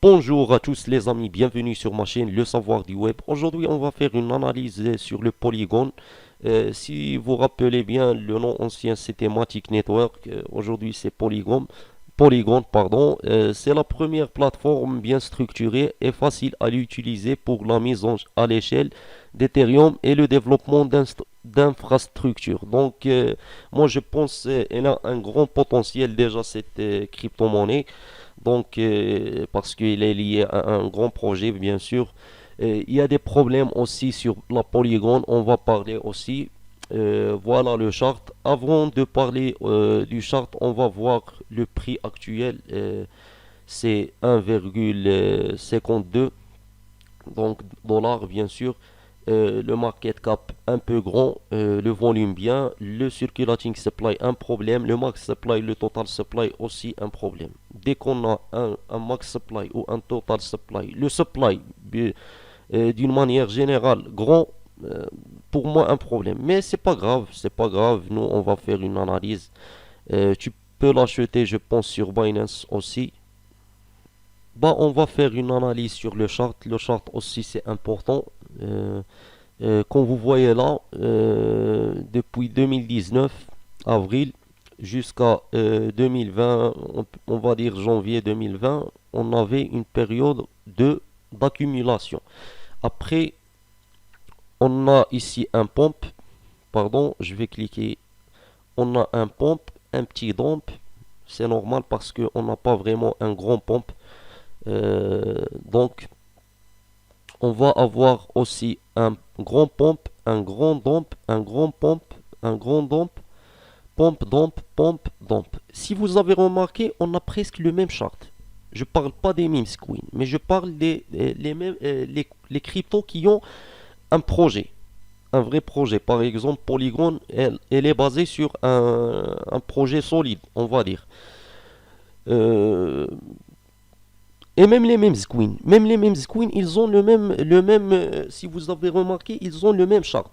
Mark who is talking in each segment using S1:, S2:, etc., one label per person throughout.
S1: Bonjour à tous les amis, bienvenue sur ma chaîne Le Savoir du Web. Aujourd'hui, on va faire une analyse sur le Polygon. Si vous rappelez bien, le nom ancien c'était Matic Network. Aujourd'hui, c'est Polygon. Polygon, pardon. C'est la première plateforme bien structurée et facile à l'utiliser pour la à l'échelle d'Ethereum et le développement d'infrastructures. Donc, moi, je pense qu'elle a un grand potentiel déjà cette crypto-monnaie. Donc, parce qu'il est lié à un grand projet, bien sûr. Il y a des problèmes aussi sur la Polygon, on va parler aussi. Voilà le chart. Avant de parler du chart, on va voir le prix actuel. C'est 1,52 donc dollars, bien sûr. Le market cap un peu grand, le volume bien, le circulating supply un problème, le max supply, le total supply aussi un problème. Dès qu'on a un max supply ou un total supply, le supply d'une manière générale grand, euh, pour moi un problème. Mais c'est pas grave, c'est pas grave. Nous on va faire une analyse. Tu peux l'acheter, je pense, sur Binance aussi. Bah, on va faire une analyse sur le chart. Le chart aussi c'est important. Euh, Comme vous voyez là, depuis 2019, avril, jusqu'à 2020, on va dire janvier 2020, on avait une période de d'accumulation. Après, on a ici un pump, pardon, je vais cliquer. On a un pump, un petit dump, c'est normal parce qu'on n'a pas vraiment un grand pump. Donc, on va avoir aussi un grand pompe, un grand dump, un grand pompe, un grand dump, pompe, dump, pompe, dump. Si vous avez remarqué, on a presque le même chart. Je parle pas des meme coins, mais je parle les cryptos qui ont un projet, un vrai projet. Par exemple, Polygon, elle est basée sur un projet solide, on va dire. Euh, Et même les mêmes queens, ils ont si vous avez remarqué, ils ont le même chart.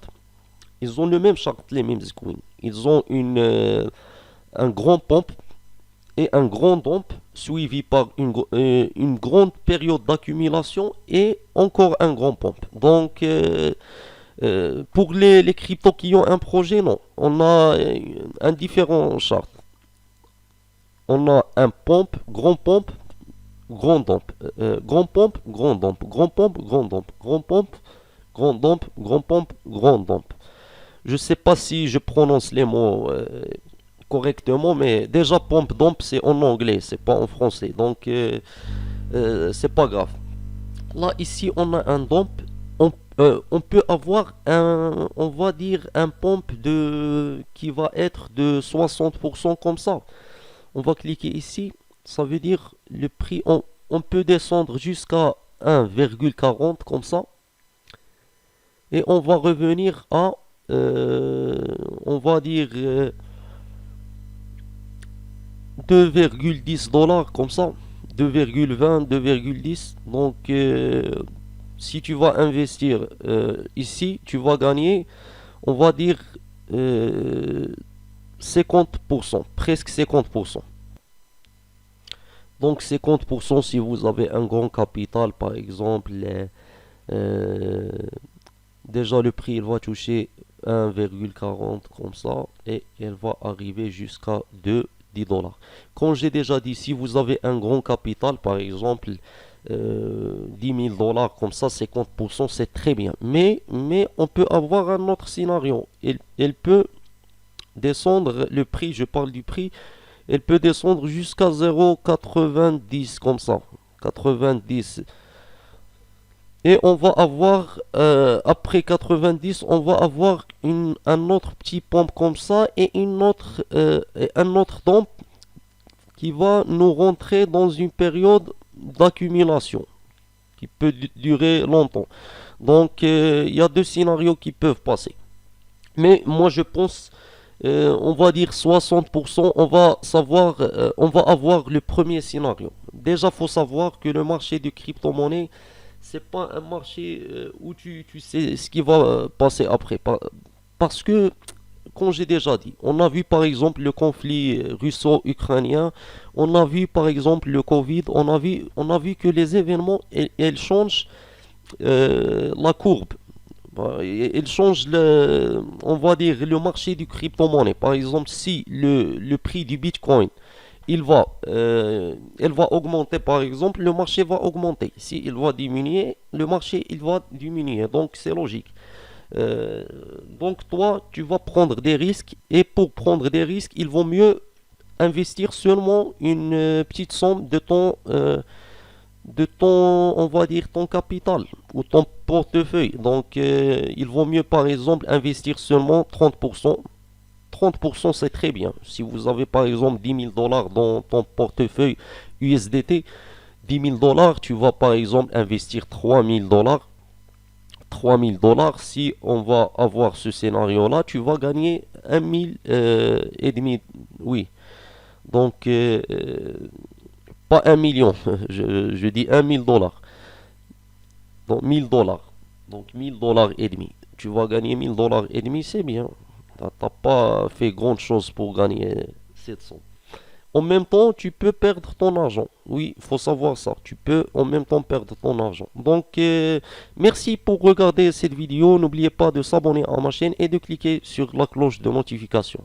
S1: Ils ont le même chart, les mêmes queens. Ils ont un grand pump et un grand dump, suivi par une grande période d'accumulation et encore un grand pump. Donc, pour les cryptos qui ont un projet, non. On a un différent chart. On a un pump, grand pump, grand dump, grand pompe, grand dump, grand pompe, grand dump, grand pompe, grand dump, grand pompe, grand dump. Je sais pas si je prononce les mots correctement, mais déjà pompe dump c'est en anglais, c'est pas en français, donc c'est pas grave. Là ici on a un dump, on peut avoir on va dire un pompe qui va être de 60% comme ça. On va cliquer ici, ça veut dire le prix, on peut descendre jusqu'à 1,40 comme ça. Et on va revenir à, on va dire, 2,10 dollars comme ça. 2,20, 2,10. Donc, si tu vas investir ici, tu vas gagner, on va dire, 50%, presque 50%. Donc 50% si vous avez un grand capital, par exemple, euh, déjà le prix il va toucher 1,40 comme ça et elle va arriver jusqu'à 10 dollars. Comme j'ai déjà dit, si vous avez un grand capital, par exemple 10 000 dollars comme ça, 50% c'est très bien. Mais on peut avoir un autre scénario. Elle peut descendre le prix, je parle du prix, elle peut descendre jusqu'à 0,90 comme ça. 90. Et on va avoir, après 90, on va avoir un autre petit pompe comme ça et un autre pompe qui va nous rentrer dans une période d'accumulation qui peut durer longtemps. Donc il y a deux scénarios qui peuvent passer. Mais moi je pense on va dire 60%, on va avoir le premier scénario. Déjà, faut savoir que le marché de crypto-monnaie, c'est pas un marché où tu sais ce qui va passer après. Parce que comme j'ai déjà dit, on a vu par exemple le conflit russo-ukrainien, on a vu par exemple le Covid, on a vu que les événements, elles changent la courbe. Bah, ils changent on va dire, le marché du crypto-monnaie. Par exemple, si le prix du Bitcoin, elle va augmenter par exemple, le marché va augmenter. Si il va diminuer, le marché il va diminuer. Donc c'est logique. Euh, donc toi, tu vas prendre des risques et pour prendre des risques, il vaut mieux investir seulement une petite somme de ton, on va dire, ton capital ou ton portefeuille. Donc, il vaut mieux, par exemple, investir seulement 30%. 30%, c'est très bien. Si vous avez, par exemple, 10 000 dollars dans ton portefeuille USDT, 10 000 dollars, tu vas, par exemple, investir 3 000 dollars. 3 000 dollars, si on va avoir ce scénario-là, tu vas gagner 1 000 et demi. Oui. Donc, pas 1 million, je dis 1 000 dollars. Donc 1000 dollars. Donc 1000 dollars et demi. Tu vas gagner 1000 dollars et demi, c'est bien. T'as pas fait grand chose pour gagner cette somme. En même temps, tu peux perdre ton argent. Oui, il faut savoir ça. Tu peux en même temps perdre ton argent. Donc, merci pour regarder cette vidéo. N'oubliez pas de s'abonner à ma chaîne et de cliquer sur la cloche de notification.